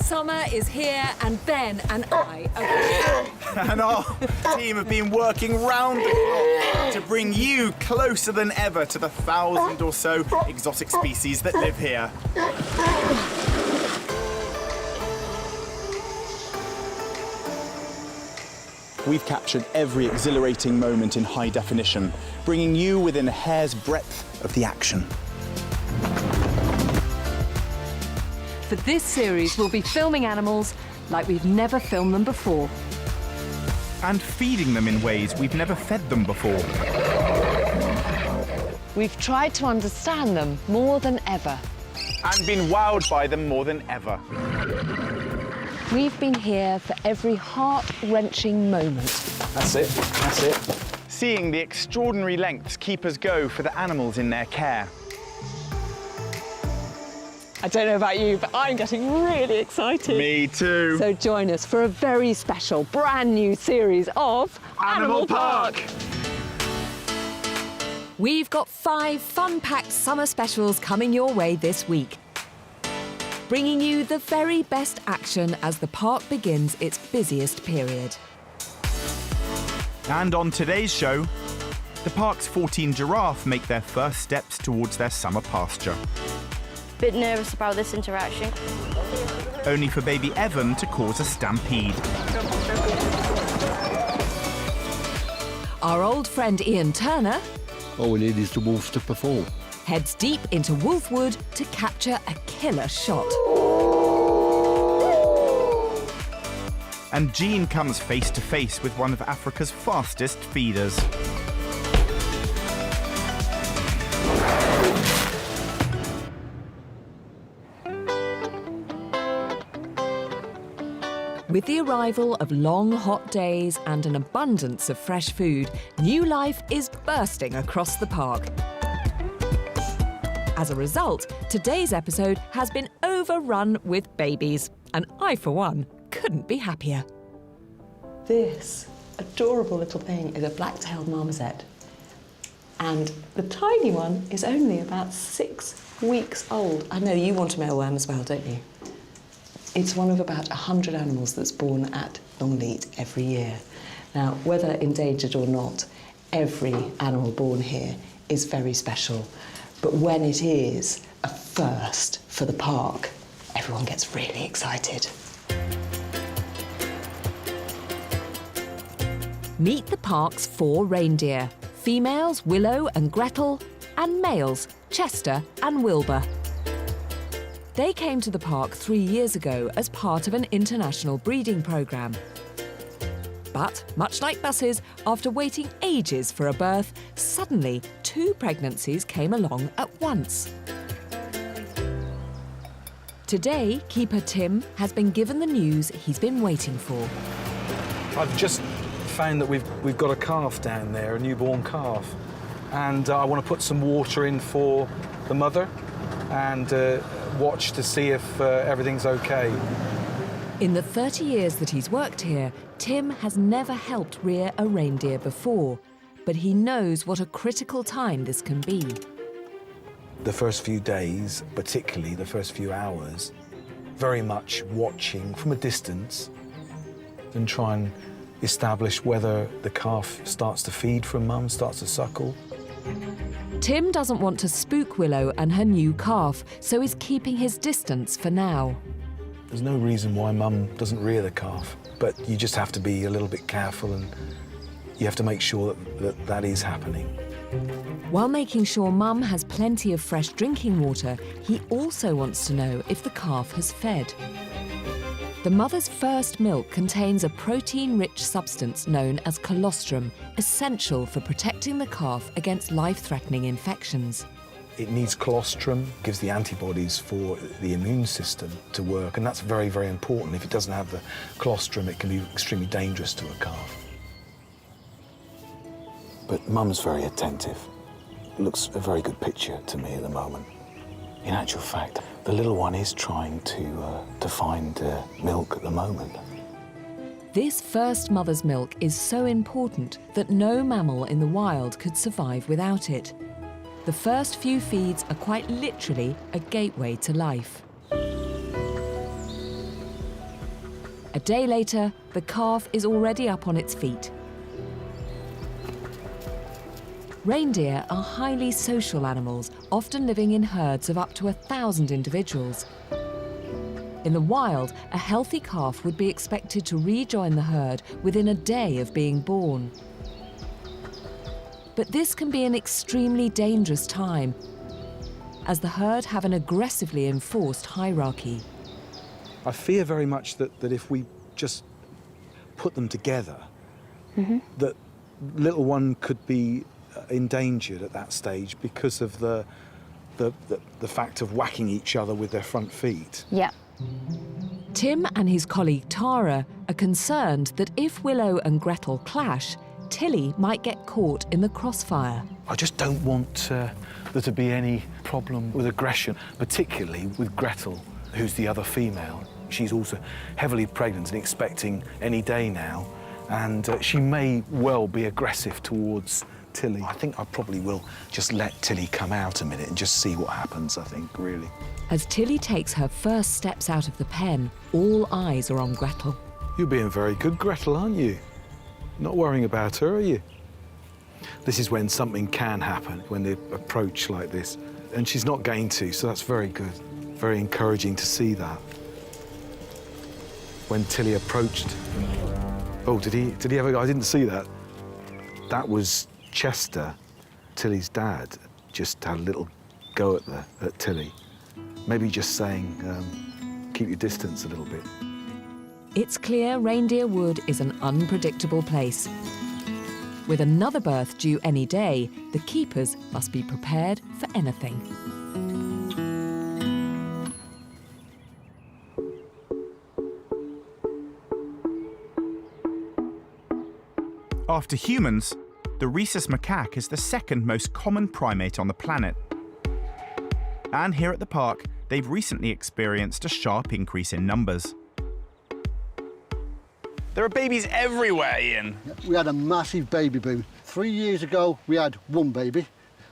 Summer is here and Ben and I are... And our team have been working round the clock to bring you closer than ever to the 1,000 or so exotic species that live here. We've captured every exhilarating moment in high definition, bringing you within a hair's breadth of the action. For this series, we'll be filming animals like we've never filmed them before. And feeding them in ways we've never fed them before. We've tried to understand them more than ever. And been wowed by them more than ever. We've been here for every heart-wrenching moment. That's it, that's it. Seeing the extraordinary lengths keepers go for the animals in their care. I don't know about you, but I'm getting really excited. Me too. So join us for a very special, brand new series of Animal Park. We've got 5 fun-packed summer specials coming your way this week, bringing you the very best action as the park begins its busiest period. And on today's show, the park's 14 giraffe make their first steps towards their summer pasture. Bit nervous about this interaction. Only for baby Evan to cause a stampede. Our old friend Ian Turner All we need is the wolves to perform. heads deep into Wolfwood to capture a killer shot. And Jean comes face to face with one of Africa's fastest feeders. With the arrival of long, hot days and an abundance of fresh food, new life is bursting across the park. As a result, today's episode has been overrun with babies, and I, for one, couldn't be happier. This adorable little thing is a black-tailed marmoset. And the tiny one is only about 6 weeks old. I know you want a mealworm as well, don't you? It's one of about 100 animals that's born at Longleat every year. Now, whether endangered or not, every animal born here is very special. But when it is a first for the park, everyone gets really excited. Meet the park's 4 reindeer, females Willow and Gretel, and males Chester and Wilbur. They came to the park 3 years ago as part of an international breeding programme. But, much like buses, after waiting ages for a birth, suddenly 2 pregnancies came along at once. Today, keeper Tim has been given the news he's been waiting for. I've just found that we've got a calf down there, a newborn calf, and I want to put some water in for the mother and watch to see if everything's okay. In the 30 years that he's worked here, Tim has never helped rear a reindeer before, but he knows what a critical time this can be. The first few days, particularly the first few hours, very much watching from a distance and try and establish whether the calf starts to feed from mum, starts to suckle. Tim doesn't want to spook Willow and her new calf, so is keeping his distance for now. There's no reason why mum doesn't rear the calf, but you just have to be a little bit careful and you have to make sure that is happening. While making sure Mum has plenty of fresh drinking water, he also wants to know if the calf has fed. The mother's first milk contains a protein-rich substance known as colostrum, essential for protecting the calf against life-threatening infections. It needs colostrum, gives the antibodies for the immune system to work, and that's very, very important. If it doesn't have the colostrum, it can be extremely dangerous to a calf. But Mum's very attentive. Looks a very good picture to me at the moment. In actual fact, the little one is trying to find milk at the moment. This first mother's milk is so important that no mammal in the wild could survive without it. The first few feeds are quite literally a gateway to life. A day later, the calf is already up on its feet. Reindeer are highly social animals, often living in herds of up to 1,000 individuals. In the wild, a healthy calf would be expected to rejoin the herd within a day of being born. But this can be an extremely dangerous time, as the herd have an aggressively enforced hierarchy. I fear very much that if we just put them together, that little one could be endangered at that stage because of the fact of whacking each other with their front feet. Yeah. Tim and his colleague Tara are concerned that if Willow and Gretel clash, Tilly might get caught in the crossfire. I just don't want there to be any problem with aggression, particularly with Gretel, who's the other female. She's also heavily pregnant and expecting any day now, and she may well be aggressive towards Tilly. I think I probably will just let Tilly come out a minute and just see what happens, I think, really. As Tilly takes her first steps out of the pen, all eyes are on Gretel. You're being very good, Gretel, aren't you? Not worrying about her, are you? This is when something can happen, when they approach like this. And she's not going to, so that's very good. Very encouraging to see that. When Tilly approached... Oh, did he have a... I didn't see that. That was Chester, Tilly's dad, just had a little go at Tilly. Maybe just saying, keep your distance a little bit. It's clear Reindeer Wood is an unpredictable place. With another birth due any day, the keepers must be prepared for anything. After humans, the rhesus macaque is the second most common primate on the planet. And here at the park, they've recently experienced a sharp increase in numbers. There are babies everywhere, Ian. We had a massive baby boom. 3 years ago, we had one baby,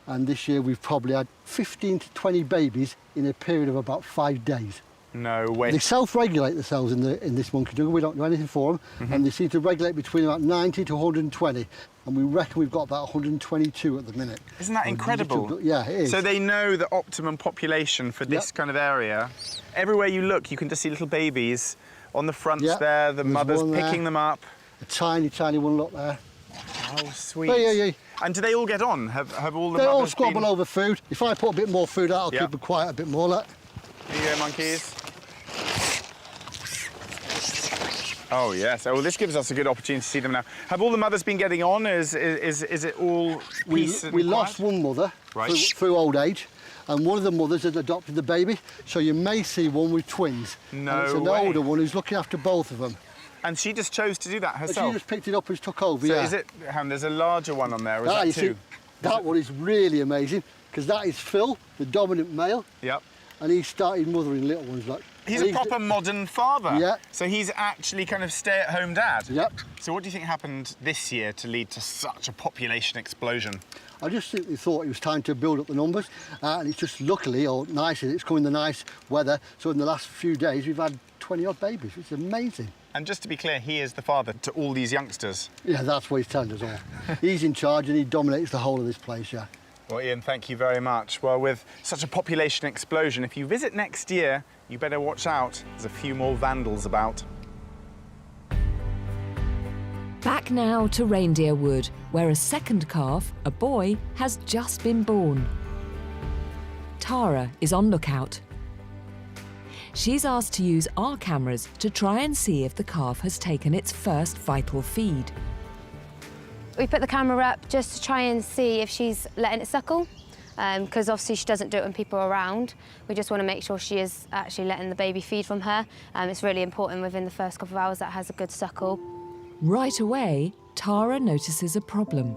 and this year we've probably had 15 to 20 babies in a period of about 5 days. No way. They self-regulate themselves in this monkey jungle. We don't do anything for them, and they seem to regulate between about 90 to 120. And we reckon we've got about 122 at the minute. Isn't that incredible? Yeah, it is. So they know the optimum population for this kind of area. Everywhere you look, you can just see little babies on the fronts there, the mothers picking them up. A tiny, tiny one, look there. Oh, sweet. Yeah. And do they all get on? Have all the They mothers all squabble over food. If I put a bit more food out, I'll keep them quiet a bit more. Look. Here you go, monkeys. Oh, yes. Oh, well, this gives us a good opportunity to see them now. Have all the mothers been getting on? Is it all peace and We quiet? lost one mother through old age, and one of the mothers had adopted the baby, so you may see one with twins. No and it's an way. older one who's looking after both of them. And she just chose to do that herself? She just picked it up and took over, So yeah. is it, there's a larger one on there, or is that two? That one is really amazing, because that is Phil, the dominant male. Yep. And he started mothering little ones. He's a proper modern father. Yeah. So he's actually kind of stay-at-home dad. Yep. So what do you think happened this year to lead to such a population explosion? I just simply thought it was time to build up the numbers, and it's just luckily, or nice, it's coming the nice weather. So in the last few days, we've had 20-odd babies. It's amazing. And just to be clear, he is the father to all these youngsters. Yeah, that's what he's telling us all. He's in charge and he dominates the whole of this place, yeah. Well, Ian, thank you very much. Well, with such a population explosion, if you visit next year, you better watch out. There's a few more vandals about. Back now to Reindeer Wood, where a second calf, a boy, has just been born. Tara is on lookout. She's asked to use our cameras to try and see if the calf has taken its first vital feed. We put the camera up just to try and see if she's letting it suckle, because obviously she doesn't do it when people are around. We just want to make sure she is actually letting the baby feed from her. It's really important within the first couple of hours that has a good suckle. Right away, Tara notices a problem.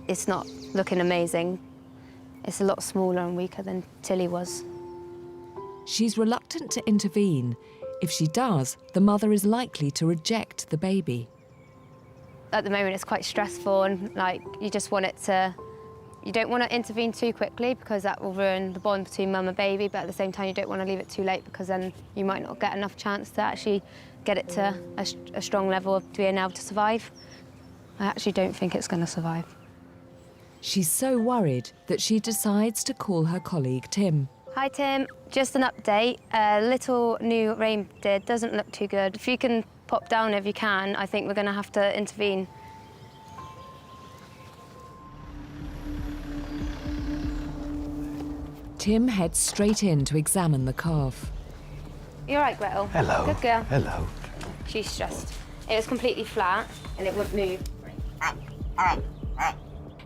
It's not looking amazing. It's a lot smaller and weaker than Tilly was. She's reluctant to intervene. If she does, the mother is likely to reject the baby. At the moment, it's quite stressful, and you just want it to, You don't want to intervene too quickly because that will ruin the bond between mum and baby, but at the same time you don't want to leave it too late because then you might not get enough chance to actually get it to a strong level of being able to survive. I actually don't think it's going to survive. She's so worried that she decides to call her colleague Tim. Hi Tim, just an update. Little new reindeer doesn't look too good. If you can pop down if you can, I think we're going to have to intervene. Tim heads straight in to examine the calf. You're right, Gretel. Hello. Good girl. Hello. She's stressed. It was completely flat and it wouldn't move.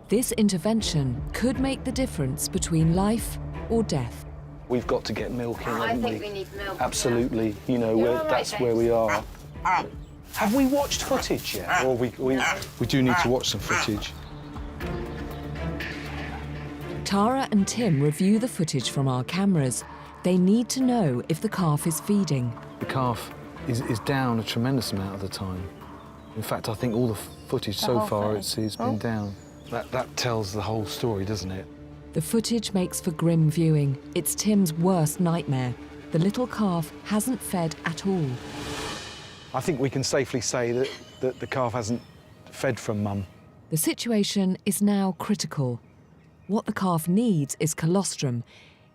This intervention could make the difference between life or death. We've got to get milk in, I haven't think we need milk. Absolutely. You know, You're all right, that's where we are. Have we watched footage yet? Or we do need to watch some footage. Tara and Tim review the footage from our cameras. They need to know if the calf is feeding. The calf is down a tremendous amount of the time. In fact, I think all the footage so far, it's been down. That tells the whole story, doesn't it? The footage makes for grim viewing. It's Tim's worst nightmare. The little calf hasn't fed at all. I think we can safely say that the calf hasn't fed from mum. The situation is now critical. What the calf needs is colostrum.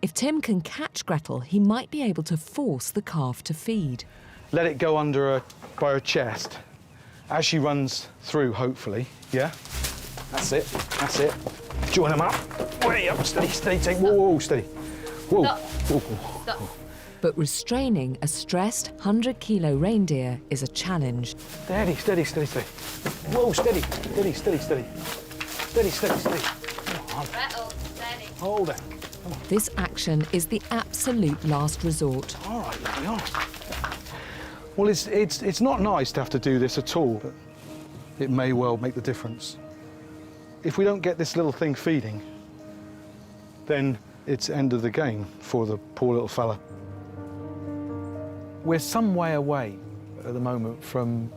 If Tim can catch Gretel, he might be able to force the calf to feed. Let it go under by her chest as she runs through, hopefully. Yeah? That's it. That's it. Join them up. Way up. Steady, steady. Take. Whoa, whoa, steady. Whoa. Stop. Whoa, whoa. Stop. But restraining a stressed 100-kilo reindeer is a challenge. Steady, steady, steady, steady. Whoa, steady, steady, steady, steady. Steady, steady, steady. Come on. Gretel, steady. Hold it. This action is the absolute last resort. All right, lovely, all right. Well, it's not nice to have to do this at all, but it may well make the difference. If we don't get this little thing feeding, then it's end of the game for the poor little fella. We're some way away at the moment from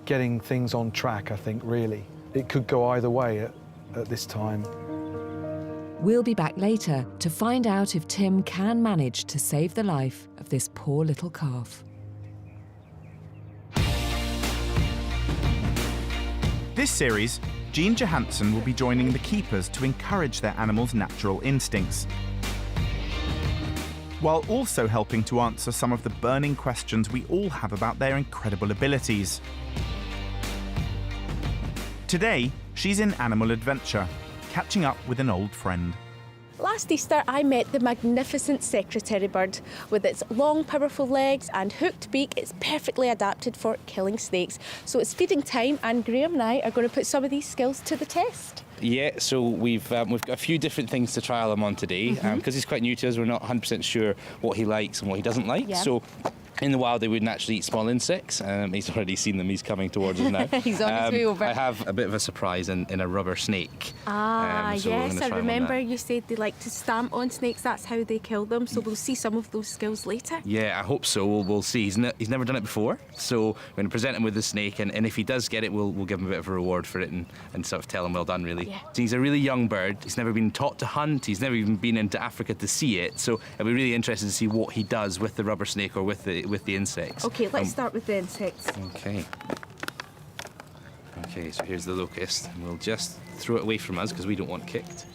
getting things on track, I think, really. It could go either way at this time. We'll be back later to find out if Tim can manage to save the life of this poor little calf. This series, Jean Johansson will be joining the keepers to encourage their animals' natural instincts, while also helping to answer some of the burning questions we all have about their incredible abilities. Today, she's in Animal Adventure, catching up with an old friend. Last Easter, I met the magnificent secretary bird. With its long, powerful legs and hooked beak, it's perfectly adapted for killing snakes. So it's feeding time, and Graham and I are going to put some of these skills to the test. Yeah, so we've got a few different things to trial him on today. Because he's quite new to us, we're not 100% sure what he likes and what he doesn't like. Yeah. So in the wild, they wouldn't actually eat small insects. He's already seen them. He's coming towards us now. He's on his way over. I have a bit of a surprise in a rubber snake. So we're yes, gonna I try him on remember that. you said they like to stamp on snakes. That's how they kill them. So we'll see some of those skills later. Yeah, I hope so. We'll see. He's never done it before, so we're going to present him with the snake, and if he does get it, we'll give him a bit of a reward for it and sort of tell him well done, really. Yeah. So he's a really young bird. He's never been taught to hunt. He's never even been into Africa to see it, so it'll be really interesting to see what he does with the rubber snake or with the insects. Okay, let's start with the insects. Okay. Okay, so here's the locust, and we'll just throw it away from us because we don't want it kicked.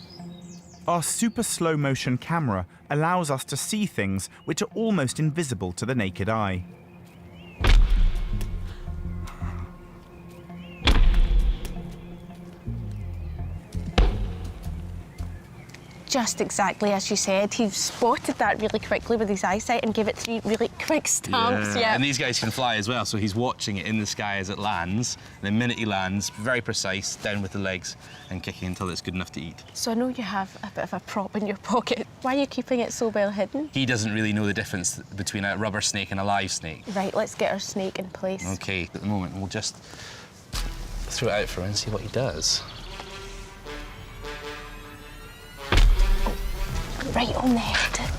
Our super slow motion camera allows us to see things which are almost invisible to the naked eye. Just exactly as you said. He spotted that really quickly with his eyesight and gave it 3 really quick stamps. Yeah. And these guys can fly as well, so he's watching it in the sky as it lands. And the minute he lands, very precise, down with the legs and kicking until it's good enough to eat. So I know you have a bit of a prop in your pocket. Why are you keeping it so well hidden? He doesn't really know the difference between a rubber snake and a live snake. Right, let's get our snake in place. Okay, at the moment, we'll just throw it out for him and see what he does. Right on the head.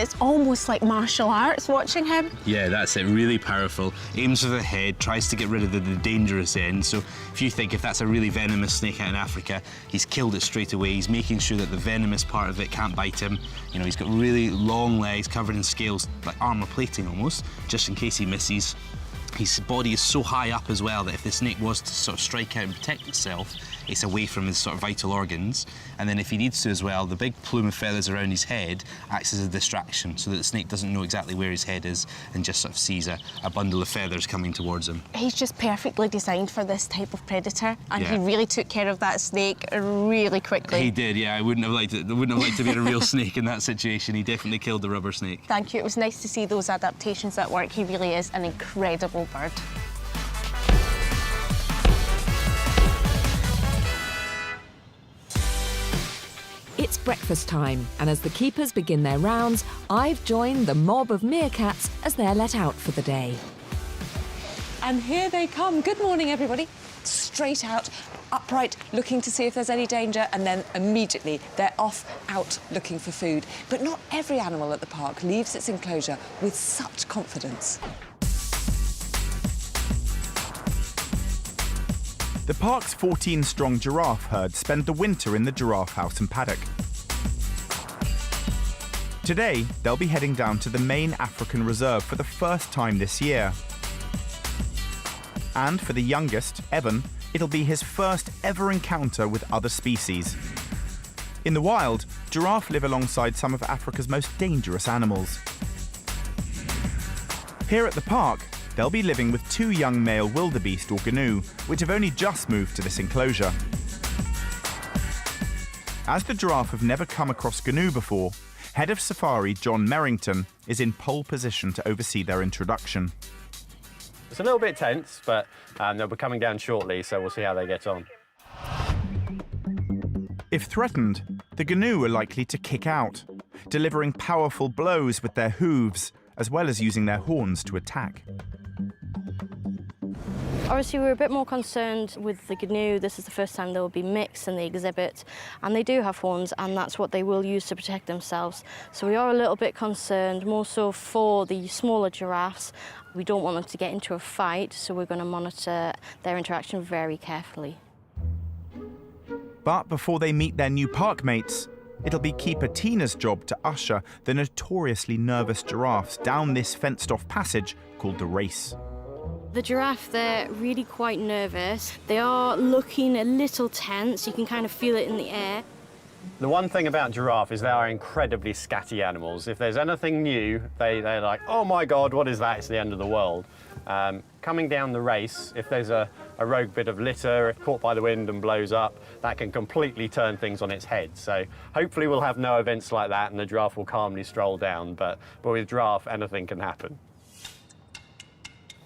It's almost like martial arts watching him. Yeah, that's it, really powerful. Aims for the head, tries to get rid of the dangerous end. So if you think if that's a really venomous snake out in Africa, he's killed it straight away. He's making sure that the venomous part of it can't bite him. You know, he's got really long legs covered in scales, like armour plating almost, just in case he misses. His body is so high up as well that if the snake was to sort of strike out and protect itself, it's away from his sort of vital organs. And then if he needs to as well, the big plume of feathers around his head acts as a distraction so that the snake doesn't know exactly where his head is and just sort of sees a bundle of feathers coming towards him. He's just perfectly designed for this type of predator, and Yeah. he really took care of that snake really quickly. He did, yeah. I wouldn't have liked to be a real snake in that situation. He definitely killed the rubber snake. Thank you. It was nice to see those adaptations at work. He really is an incredible bird. It's breakfast time, and as the keepers begin their rounds, I've joined the mob of meerkats as they're let out for the day. And here they come. Good morning, everybody. Straight out, upright, looking to see if there's any danger, and then immediately they're off out looking for food. But not every animal at the park leaves its enclosure with such confidence. The park's 14-strong giraffe herd spend the winter in the giraffe house and paddock. Today, they'll be heading down to the main African reserve for the first time this year. And for the youngest, Evan, it'll be his first ever encounter with other species. In the wild, giraffe live alongside some of Africa's most dangerous animals. Here at the park, they'll be living with 2 young male wildebeest or gnu, which have only just moved to this enclosure. As the giraffe have never come across gnu before, Head of Safari John Merrington is in pole position to oversee their introduction. It's a little bit tense, but they'll be coming down shortly, so we'll see how they get on. If threatened, the gnu are likely to kick out, delivering powerful blows with their hooves, as well as using their horns to attack. Obviously, we're a bit more concerned with the gnu. This is the first time they'll be mixed in the exhibit, and they do have horns, and that's what they will use to protect themselves. So we are a little bit concerned, more so for the smaller giraffes. We don't want them to get into a fight, so we're going to monitor their interaction very carefully. But before they meet their new park mates, it'll be Keeper Tina's job to usher the notoriously nervous giraffes down this fenced-off passage called the race. The giraffe, they're really quite nervous. They are looking a little tense. You can kind of feel it in the air. The one thing about giraffe is they are incredibly scatty animals. If there's anything new, they're like, oh my God, what is that? It's the end of the world. Coming down the race, if there's a rogue bit of litter, if caught by the wind and blows up, that can completely turn things on its head. So hopefully we'll have no events like that and the giraffe will calmly stroll down. But with giraffe, anything can happen.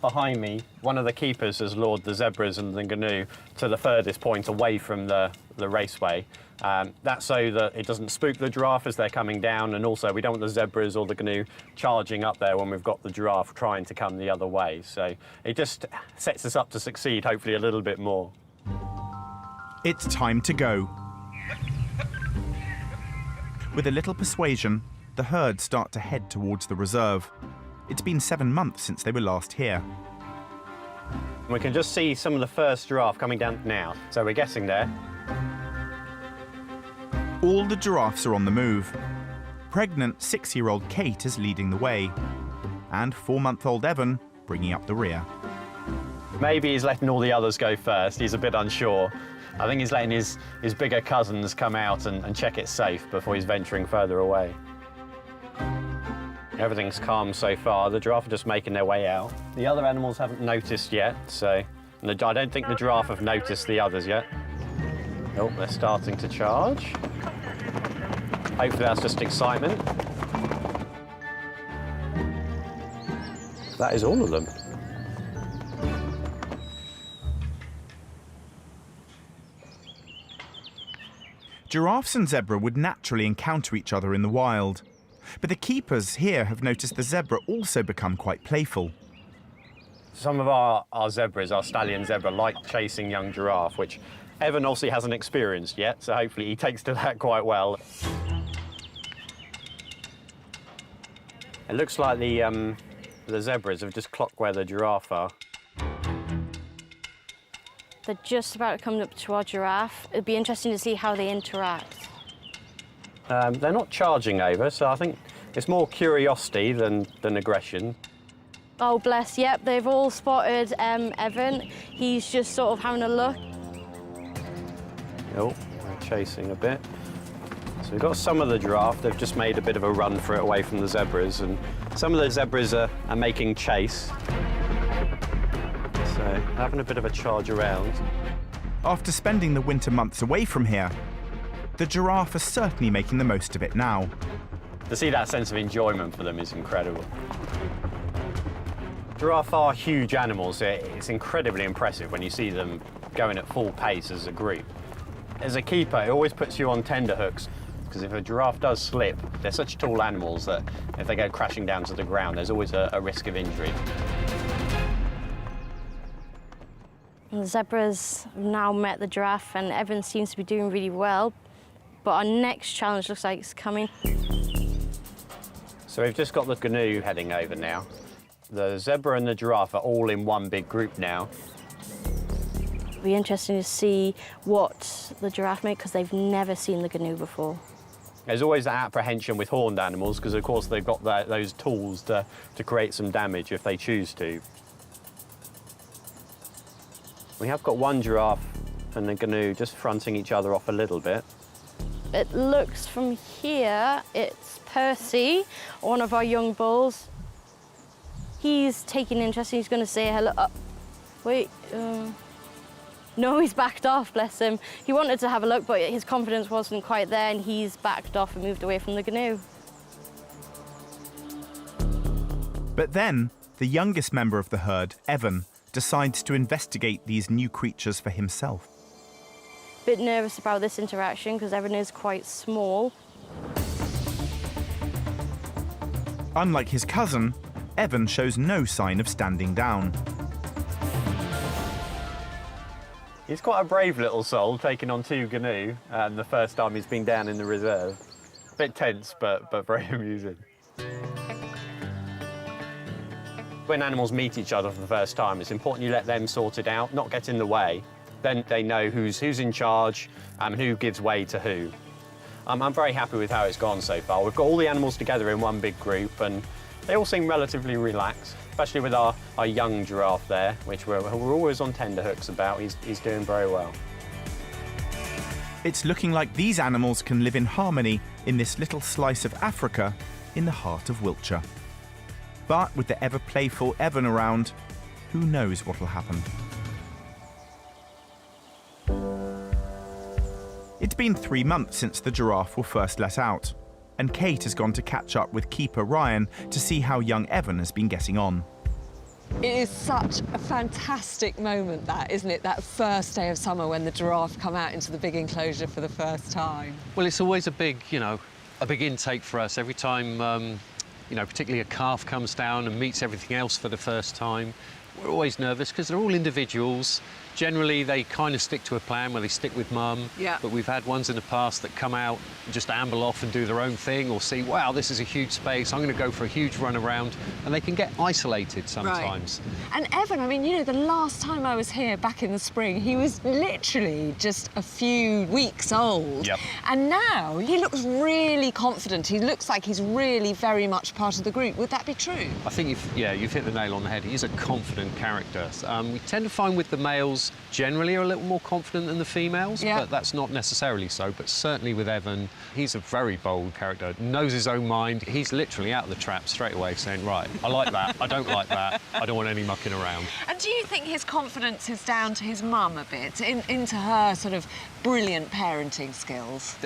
Behind me, one of the keepers has lured the zebras and the gnu to the furthest point away from the raceway. That's so that it doesn't spook the giraffe as they're coming down, and also we don't want the zebras or the gnu charging up there when we've got the giraffe trying to come the other way. So it just sets us up to succeed, hopefully a little bit more. It's time to go. With a little persuasion, the herd start to head towards the reserve. It's been 7 months since they were last here. We can just see some of the first giraffe coming down now, so we're getting there. All the giraffes are on the move. Pregnant 6-year-old Kate is leading the way, and 4-month-old Evan bringing up the rear. Maybe he's letting all the others go first. He's a bit unsure. I think he's letting his bigger cousins come out and check it's safe before he's venturing further away. Everything's calm so far. The giraffe are just making their way out. The other animals haven't noticed yet, so I don't think the giraffe have noticed the others yet. Oh, they're starting to charge. Hopefully that's just excitement. That is all of them. Giraffes and zebra would naturally encounter each other in the wild. But the keepers here have noticed the zebra also become quite playful. Some of our zebras, our stallion zebra, like chasing young giraffe, which Evan obviously hasn't experienced yet, so hopefully he takes to that quite well. It looks like the zebras have just clocked where the giraffe are. They're just about to come up to our giraffe. It'd be interesting to see how they interact. They're not charging over, so I think it's more curiosity than aggression. Oh, bless, yep, they've all spotted Evan. He's just sort of having a look. Oh, they're chasing a bit. So we've got some of the giraffe, they've just made a bit of a run for it away from the zebras, and some of the zebras are making chase. So having a bit of a charge around. After spending the winter months away from here, the giraffe are certainly making the most of it now. To see that sense of enjoyment for them is incredible. Giraffe are huge animals. It's incredibly impressive when you see them going at full pace as a group. As a keeper, it always puts you on tenterhooks, because if a giraffe does slip, they're such tall animals that if they go crashing down to the ground, there's always a risk of injury. The zebras have now met the giraffe and Evan seems to be doing really well. But our next challenge looks like it's coming. So we've just got the GNU heading over now. The zebra and the giraffe are all in one big group now. It'll be interesting to see what the giraffe make because they've never seen the GNU before. There's always that apprehension with horned animals because, of course, they've got those tools to create some damage if they choose to. We have got one giraffe and the GNU just fronting each other off a little bit. It looks from here, it's Percy, one of our young bulls. He's taking interest, he's going to say hello. Wait, no, he's backed off, bless him. He wanted to have a look, but his confidence wasn't quite there, and he's backed off and moved away from the GNU. But then, the youngest member of the herd, Evan, decides to investigate these new creatures for himself. Bit nervous about this interaction because Evan is quite small. Unlike his cousin, Evan shows no sign of standing down. He's quite a brave little soul, taking on 2 GNU, the first time he's been down in the reserve. A bit tense, but very amusing. When animals meet each other for the first time, it's important you let them sort it out, not get in the way. Then they know who's in charge and who gives way to who. I'm very happy with how it's gone so far. We've got all the animals together in one big group, and they all seem relatively relaxed, especially with our young giraffe there, which we're always on tenterhooks about. He's doing very well. It's looking like these animals can live in harmony in this little slice of Africa in the heart of Wiltshire. But with the ever-playful Evan around, who knows what'll happen? It's been 3 months since the giraffe were first let out, and Kate has gone to catch up with keeper Ryan to see how young Evan has been getting on. It is such a fantastic moment, that, isn't it? That first day of summer when the giraffe come out into the big enclosure for the first time. Well, it's always a big, a big intake for us. Every time, particularly a calf comes down and meets everything else for the first time, we're always nervous because they're all individuals. Generally, they kind of stick to a plan where they stick with mum. Yeah. But we've had ones in the past that come out and just amble off and do their own thing, or see, wow, this is a huge space, I'm going to go for a huge run around, and they can get isolated sometimes. Right. And Evan, I mean, the last time I was here back in the spring, he was literally just a few weeks old. Yep. And now he looks really confident. He looks like he's really very much part of the group. Would that be true? I think you've hit the nail on the head. He's a confident character. We tend to find with the males generally are a little more confident than the females, but that's not necessarily so. But certainly with Evan, he's a very bold character, knows his own mind. He's literally out of the trap straight away saying, right, I like that, I don't like that, I don't want any mucking around. And do you think his confidence is down to his mum a bit, into her sort of brilliant parenting skills?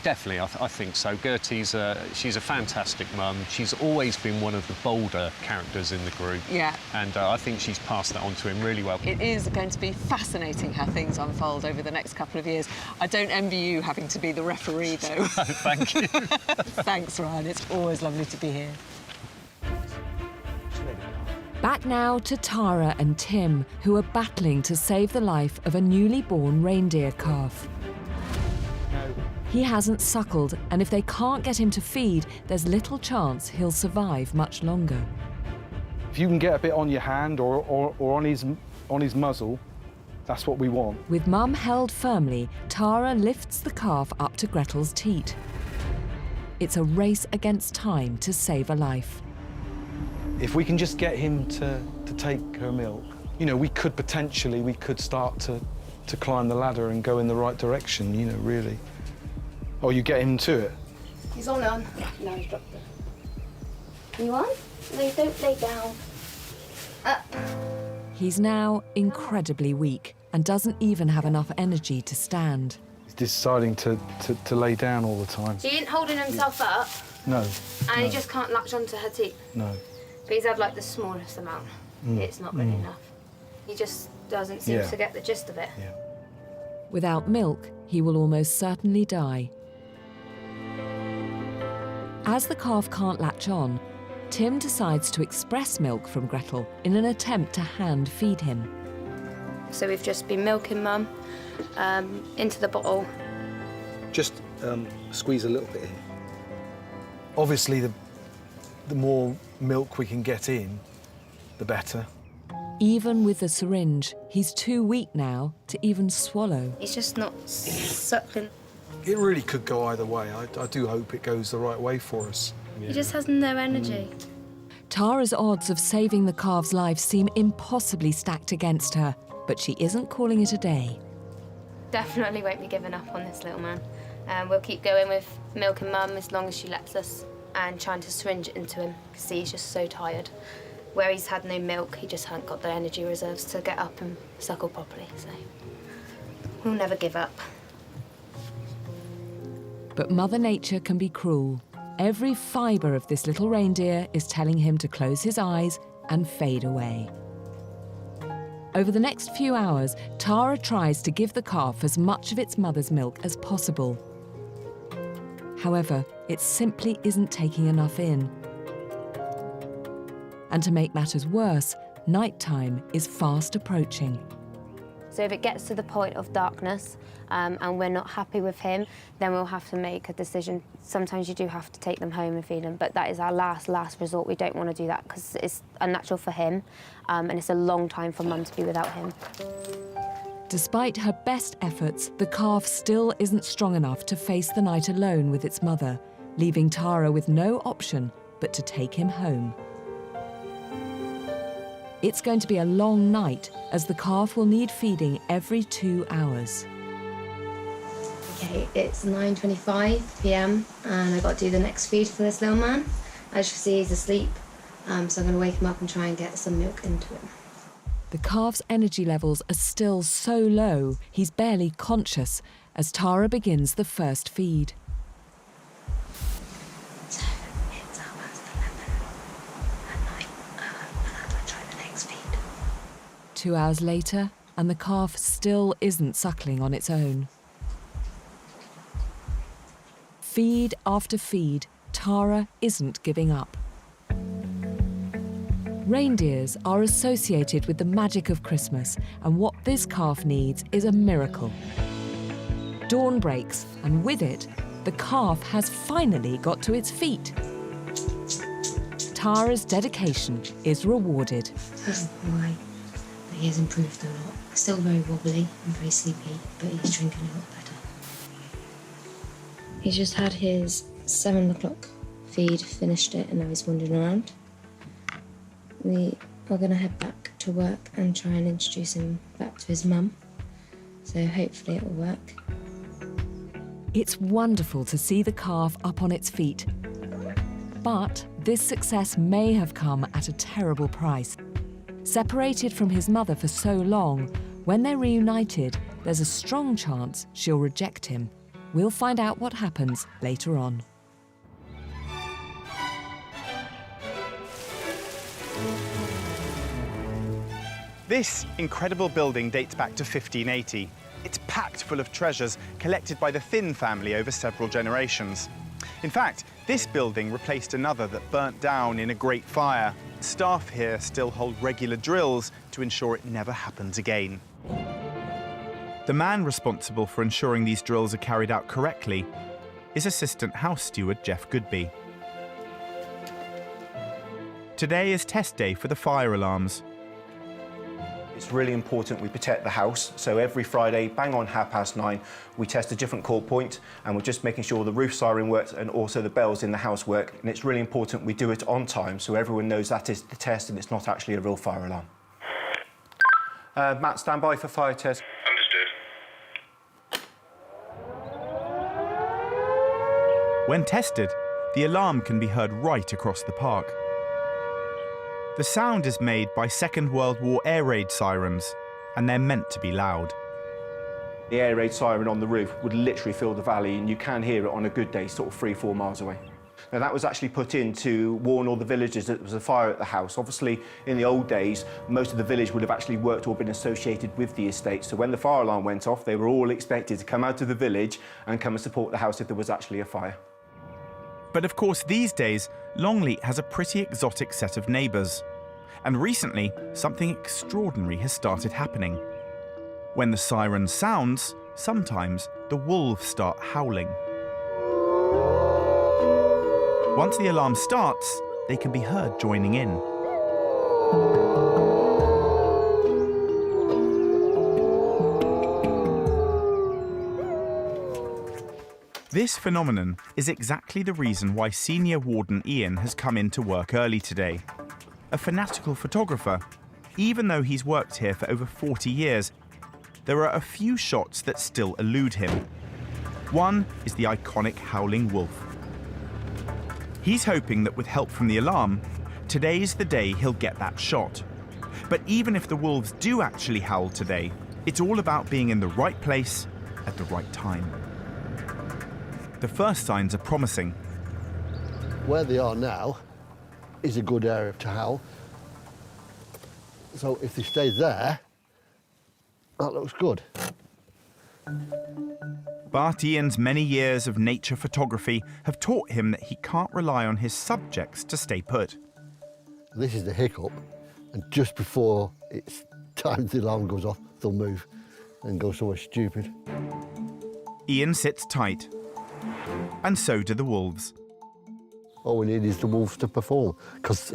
Definitely, I think so. Gertie's she's a fantastic mum. She's always been one of the bolder characters in the group. Yeah. And I think she's passed that on to him really well. It is going to be fascinating how things unfold over the next couple of years. I don't envy you having to be the referee, though. Thank you. Thanks, Ryan. It's always lovely to be here. Back now to Tara and Tim, who are battling to save the life of a newly born reindeer calf. He hasn't suckled, and if they can't get him to feed, there's little chance he'll survive much longer. If you can get a bit on your hand or on his muzzle, that's what we want. With Mum held firmly, Tara lifts the calf up to Gretel's teat. It's a race against time to save a life. If we can just get him to take her milk, you know, we could start to climb the ladder and go in the right direction, you know, really. Or you get him to it. He's on. No, he's dropped it. You on? No, don't lay down. He's now incredibly weak and doesn't even have enough energy to stand. He's deciding to lay down all the time. So he ain't holding himself up? No. And he just can't latch onto her teeth? No. But he's had like the smallest amount. It's not good enough. He just doesn't seem to get the gist of it. Yeah. Without milk, he will almost certainly die. As the calf can't latch on, Tim decides to express milk from Gretel in an attempt to hand feed him. So we've just been milking Mum into the bottle. Just squeeze a little bit in. Obviously, the more milk we can get in, the better. Even with the syringe, he's too weak now to even swallow. He's just not suckling. It really could go either way. I do hope it goes the right way for us. He just has no energy. Tara's odds of saving the calf's life seem impossibly stacked against her, but she isn't calling it a day. Definitely won't be giving up on this little man. We'll keep going with milking Mum as long as she lets us and trying to syringe it into him because he's just so tired. Where he's had no milk, he just hasn't got the energy reserves to get up and suckle properly, so we'll never give up. But Mother Nature can be cruel. Every fibre of this little reindeer is telling him to close his eyes and fade away. Over the next few hours, Tara tries to give the calf as much of its mother's milk as possible. However, it simply isn't taking enough in. And to make matters worse, nighttime is fast approaching. So if it gets to the point of darkness and we're not happy with him, then we'll have to make a decision. Sometimes you do have to take them home and feed them, but that is our last resort. We don't want to do that because it's unnatural for him and it's a long time for Mum to be without him. Despite her best efforts, the calf still isn't strong enough to face the night alone with its mother, leaving Tara with no option but to take him home. It's going to be a long night, as the calf will need feeding every 2 hours. Okay, it's 9:25 p.m. and I've got to do the next feed for this little man. As you can see, he's asleep, so I'm going to wake him up and try and get some milk into him. The calf's energy levels are still so low, he's barely conscious, as Tara begins the first feed. So, it's 11:30 at night, and I'm going to try the next feed. 2 hours later, and the calf still isn't suckling on its own. Feed after feed, Tara isn't giving up. Reindeers are associated with the magic of Christmas, and what this calf needs is a miracle. Dawn breaks, and with it, the calf has finally got to its feet. Tara's dedication is rewarded. Doesn't why, but he has improved a lot. Still very wobbly and very sleepy, but he's drinking a lot better. He's just had his 7 o'clock feed, finished it, and now he's wandering around. We are going to head back to work and try and introduce him back to his mum. So hopefully it will work. It's wonderful to see the calf up on its feet. But this success may have come at a terrible price. Separated from his mother for so long, when they're reunited, there's a strong chance she'll reject him. We'll find out what happens later on. This incredible building dates back to 1580. It's packed full of treasures collected by the Thynne family over several generations. In fact, this building replaced another that burnt down in a great fire. Staff here still hold regular drills to ensure it never happens again. The man responsible for ensuring these drills are carried out correctly is Assistant House Steward Jeff Goodby. Today is test day for the fire alarms. It's really important we protect the house, so every Friday, bang on 9:30, we test a different call point, and we're just making sure the roof siren works and also the bells in the house work. And it's really important we do it on time, so everyone knows that is the test and it's not actually a real fire alarm. Matt, stand by for fire test. When tested, the alarm can be heard right across the park. The sound is made by Second World War air raid sirens, and they're meant to be loud. The air raid siren on the roof would literally fill the valley, and you can hear it on a good day, sort of 3-4 miles away. Now, that was actually put in to warn all the villagers that there was a fire at the house. Obviously, in the old days, most of the village would have actually worked or been associated with the estate. So when the fire alarm went off, they were all expected to come out of the village and come and support the house if there was actually a fire. But of course, these days, Longleat has a pretty exotic set of neighbours. And recently, something extraordinary has started happening. When the siren sounds, sometimes the wolves start howling. Once the alarm starts, they can be heard joining in. This phenomenon is exactly the reason why Senior Warden Ian has come in to work early today. A fanatical photographer, even though he's worked here for over 40 years, there are a few shots that still elude him. One is the iconic howling wolf. He's hoping that with help from the alarm, today's the day he'll get that shot. But even if the wolves do actually howl today, it's all about being in the right place at the right time. The first signs are promising. Where they are now is a good area to howl. So if they stay there, that looks good. But Ian's many years of nature photography have taught him that he can't rely on his subjects to stay put. This is the hiccup, and just before it's time the alarm goes off, they'll move and go somewhere stupid. Ian sits tight, and so do the wolves. All we need is the wolves to perform, because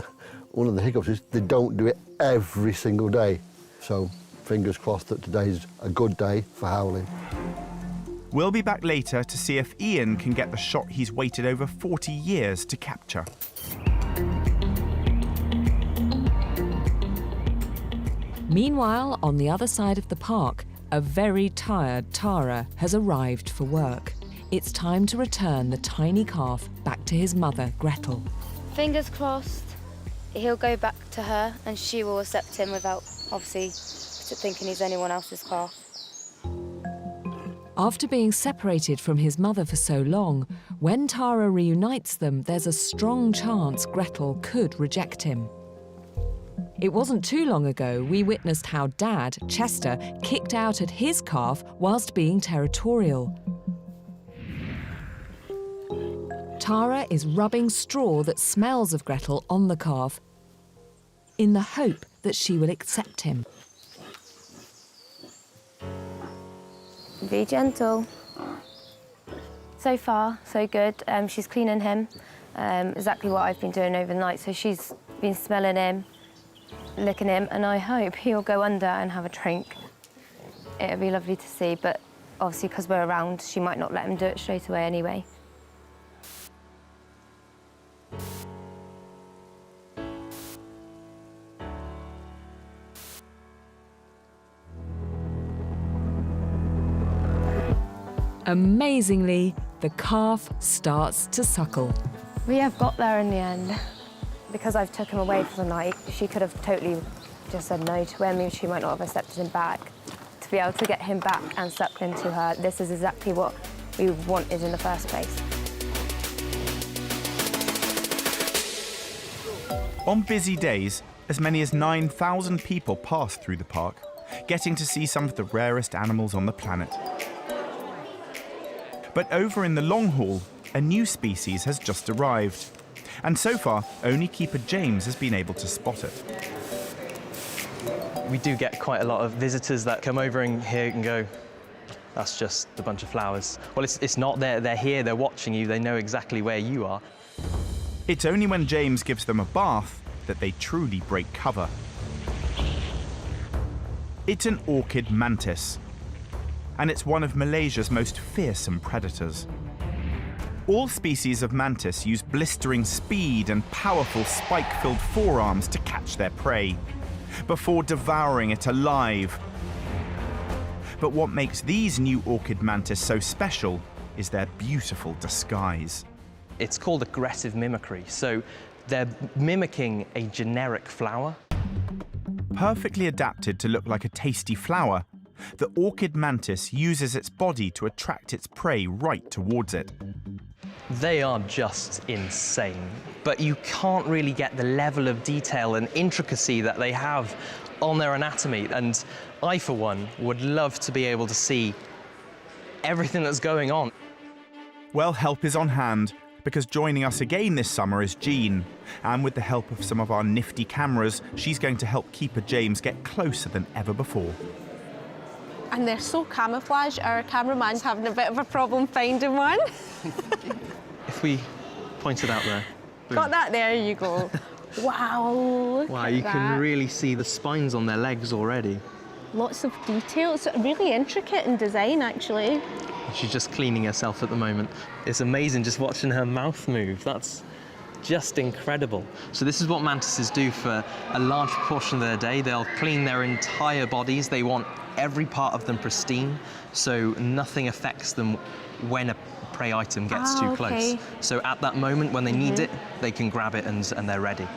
one of the hiccups is they don't do it every single day. So fingers crossed that today's a good day for howling. We'll be back later to see if Ian can get the shot he's waited over 40 years to capture. Meanwhile, on the other side of the park, a very tired Tara has arrived for work. It's time to return the tiny calf back to his mother, Gretel. Fingers crossed, he'll go back to her and she will accept him without, obviously, thinking he's anyone else's calf. After being separated from his mother for so long, when Tara reunites them, there's a strong chance Gretel could reject him. It wasn't too long ago we witnessed how Dad, Chester, kicked out at his calf whilst being territorial. Tara is rubbing straw that smells of Gretel on the calf in the hope that she will accept him. Be gentle. So far, so good. She's cleaning him, exactly what I've been doing overnight. So she's been smelling him, licking him, and I hope he'll go under and have a drink. It'll be lovely to see, but obviously because we're around, she might not let him do it straight away anyway. Amazingly, the calf starts to suckle. We have got there in the end. Because I've took him away for the night, she could have totally just said no to him. She might not have accepted him back. To be able to get him back and suckle into her, this is exactly what we wanted in the first place. On busy days, as many as 9,000 people pass through the park, getting to see some of the rarest animals on the planet. But over in the long haul, a new species has just arrived. And so far, only keeper James has been able to spot it. We do get quite a lot of visitors that come over and here and go, that's just a bunch of flowers. Well, it's not. They're here, they're watching you, they know exactly where you are. It's only when James gives them a bath that they truly break cover. It's an orchid mantis, and it's one of Malaysia's most fearsome predators. All species of mantis use blistering speed and powerful spike-filled forearms to catch their prey, before devouring it alive. But what makes these new orchid mantis so special is their beautiful disguise. It's called aggressive mimicry, so they're mimicking a generic flower. Perfectly adapted to look like a tasty flower, the orchid mantis uses its body to attract its prey right towards it. They are just insane, but you can't really get the level of detail and intricacy that they have on their anatomy, and I, for one, would love to be able to see everything that's going on. Well, help is on hand, because joining us again this summer is Jean, and with the help of some of our nifty cameras, she's going to help Keeper James get closer than ever before. And they're so camouflaged, our cameraman's having a bit of a problem finding one. If we point it out there. Got that? There you go. Wow, look Wow, at you that. can really see the spines on their legs already. Lots of detail. It's really intricate in design, actually. She's just cleaning herself at the moment. It's amazing just watching her mouth move. That's just incredible. So this is what mantises do for a large portion of their day. They'll clean their entire bodies. They want every part of them pristine, so nothing affects them when a prey item gets too close. So at that moment when they need it, they can grab it and they're ready.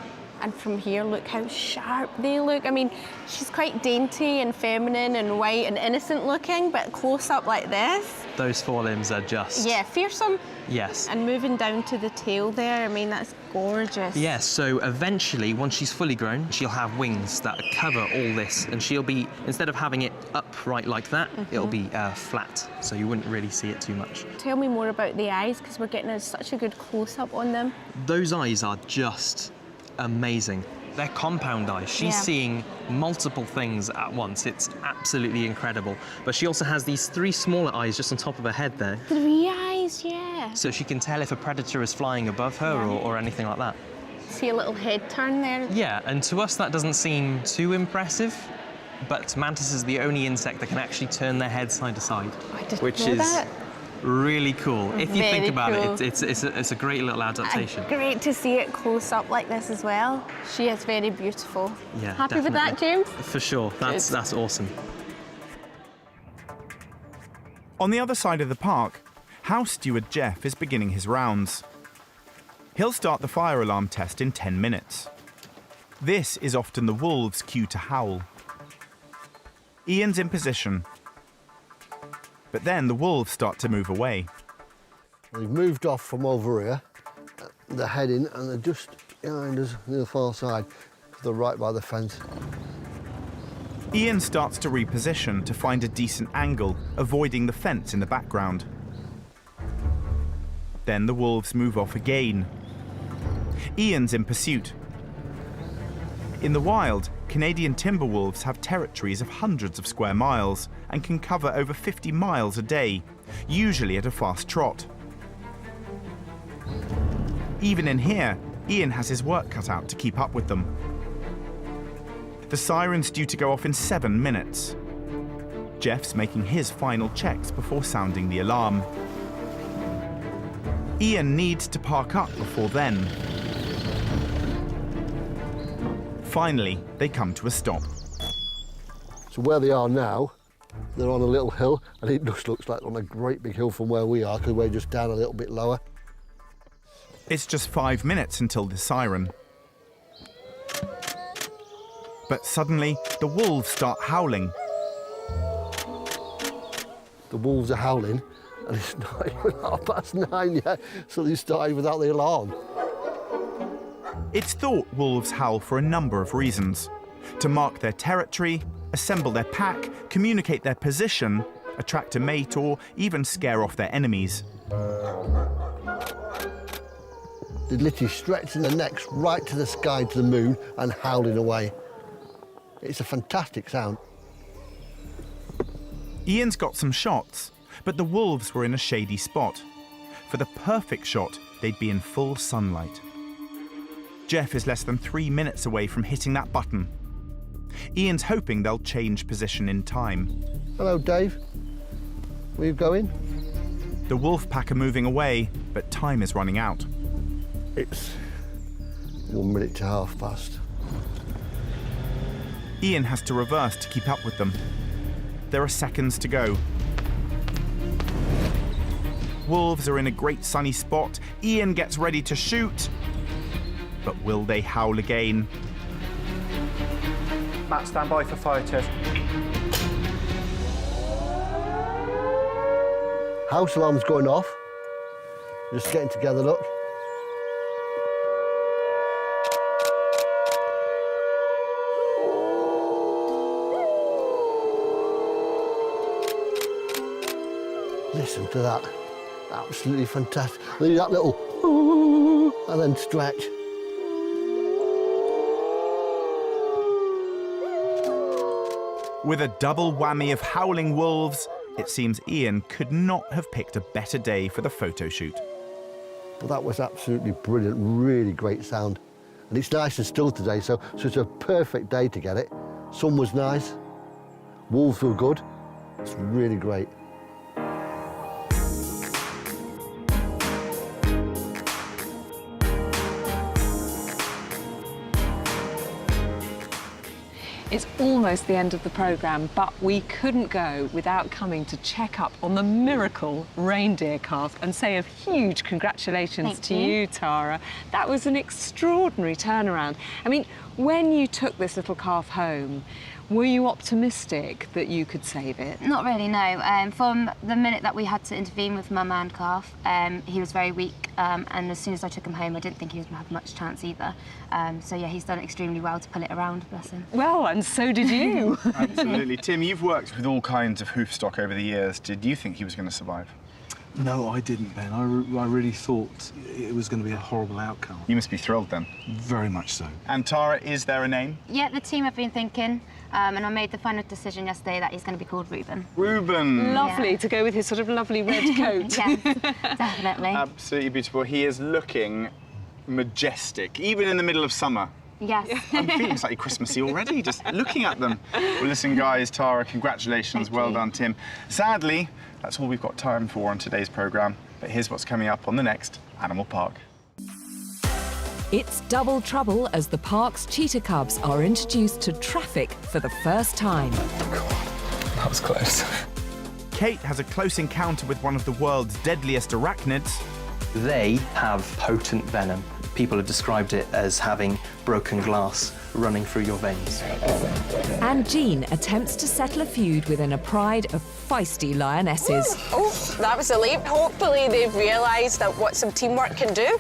And from here, look how sharp they look. I mean, she's quite dainty and feminine and white and innocent looking, but close up like this. Those forelimbs are just... Yeah, fearsome. Yes. And moving down to the tail there, I mean, that's gorgeous. Yes, so eventually, once she's fully grown, she'll have wings that cover all this, and she'll be, instead of having it upright like that, it'll be flat, so you wouldn't really see it too much. Tell me more about the eyes, because we're getting such a good close-up on them. Those eyes are just amazing. They're compound eyes. She's seeing multiple things at once. It's absolutely incredible. But she also has these 3 smaller eyes just on top of her head there. 3 eyes, yeah. So she can tell if a predator is flying above her or anything like that. See a little head turn there? Yeah, and to us that doesn't seem too impressive, but mantis is the only insect that can actually turn their head side to side, which is really cool. If you think about it, it's a great little adaptation. Great to see it close up like this as well. She is very beautiful. Yeah, Happy with that, James? For sure. That's awesome. On the other side of the park, house steward Jeff is beginning his rounds. He'll start the fire alarm test in 10 minutes. This is often the wolves' cue to howl. Ian's in position, but then the wolves start to move away. They've moved off from over here. They're heading, and they're just behind us on the far side. They're right by the fence. Ian starts to reposition to find a decent angle, avoiding the fence in the background. Then the wolves move off again. Ian's in pursuit. In the wild, Canadian timber wolves have territories of hundreds of square miles and can cover over 50 miles a day, usually at a fast trot. Even in here, Ian has his work cut out to keep up with them. The siren's due to go off in 7 minutes. Jeff's making his final checks before sounding the alarm. Ian needs to park up before then. Finally, they come to a stop. So where they are now, they're on a little hill, and it just looks like on a great big hill from where we are, because we're just down a little bit lower. It's just 5 minutes until the siren. But suddenly, the wolves start howling. The wolves are howling, and it's not even 9:30 yet, so they started without the alarm. It's thought wolves howl for a number of reasons. To mark their territory, assemble their pack, communicate their position, attract a mate, or even scare off their enemies. They're literally stretching their necks right to the sky, to the moon, and howling away. It's a fantastic sound. Ian's got some shots, but the wolves were in a shady spot. For the perfect shot, they'd be in full sunlight. Jeff is less than 3 minutes away from hitting that button. Ian's hoping they'll change position in time. Hello, Dave. Where you going? The wolf pack are moving away, but time is running out. It's 1 minute to past. Ian has to reverse to keep up with them. There are seconds to go. Wolves are in a great sunny spot. Ian gets ready to shoot. But will they howl again? Matt, stand by for fire test. House alarm's going off. Just getting together, look. Listen to that. Absolutely fantastic. Leave that little and then stretch. With a double whammy of howling wolves, it seems Ian could not have picked a better day for the photo shoot. Well, that was absolutely brilliant, really great sound. And it's nice and still today, so it's a perfect day to get it. Sun was nice, wolves were good. It's really great. It's almost the end of the programme, but we couldn't go without coming to check up on the miracle reindeer calf and say a huge congratulations to you, Tara. That was an extraordinary turnaround. I mean, when you took this little calf home, were you optimistic that you could save it? Not really, no. From the minute that we had to intervene with mum and calf, he was very weak, and as soon as I took him home, I didn't think he was going to have much chance either. So yeah, he's done extremely well to pull it around, bless him. Well, and so did you. Absolutely. Tim, you've worked with all kinds of hoof stock over the years. Did you think he was going to survive? No, I didn't, Ben. I really thought it was going to be a horrible outcome. You must be thrilled then. Very much so. And Tara, is there a name? Yeah, the team have been thinking, and I made the final decision yesterday that he's going to be called Reuben. Reuben. Lovely, to go with his sort of lovely red coat. Yes, definitely. Absolutely beautiful. He is looking majestic, even in the middle of summer. Yes. I'm feeling slightly Christmassy already, just looking at them. Well, listen, guys, Tara, congratulations. Well done, Tim. Sadly, that's all we've got time for on today's programme. But here's what's coming up on the next Animal Park. It's double trouble as the park's cheetah cubs are introduced to traffic for the first time. That was close. Kate has a close encounter with one of the world's deadliest arachnids. They have potent venom. People have described it as having broken glass running through your veins. And Jean attempts to settle a feud within a pride of feisty lionesses. Oh, that was a leap. Hopefully they've realised that what some teamwork can do.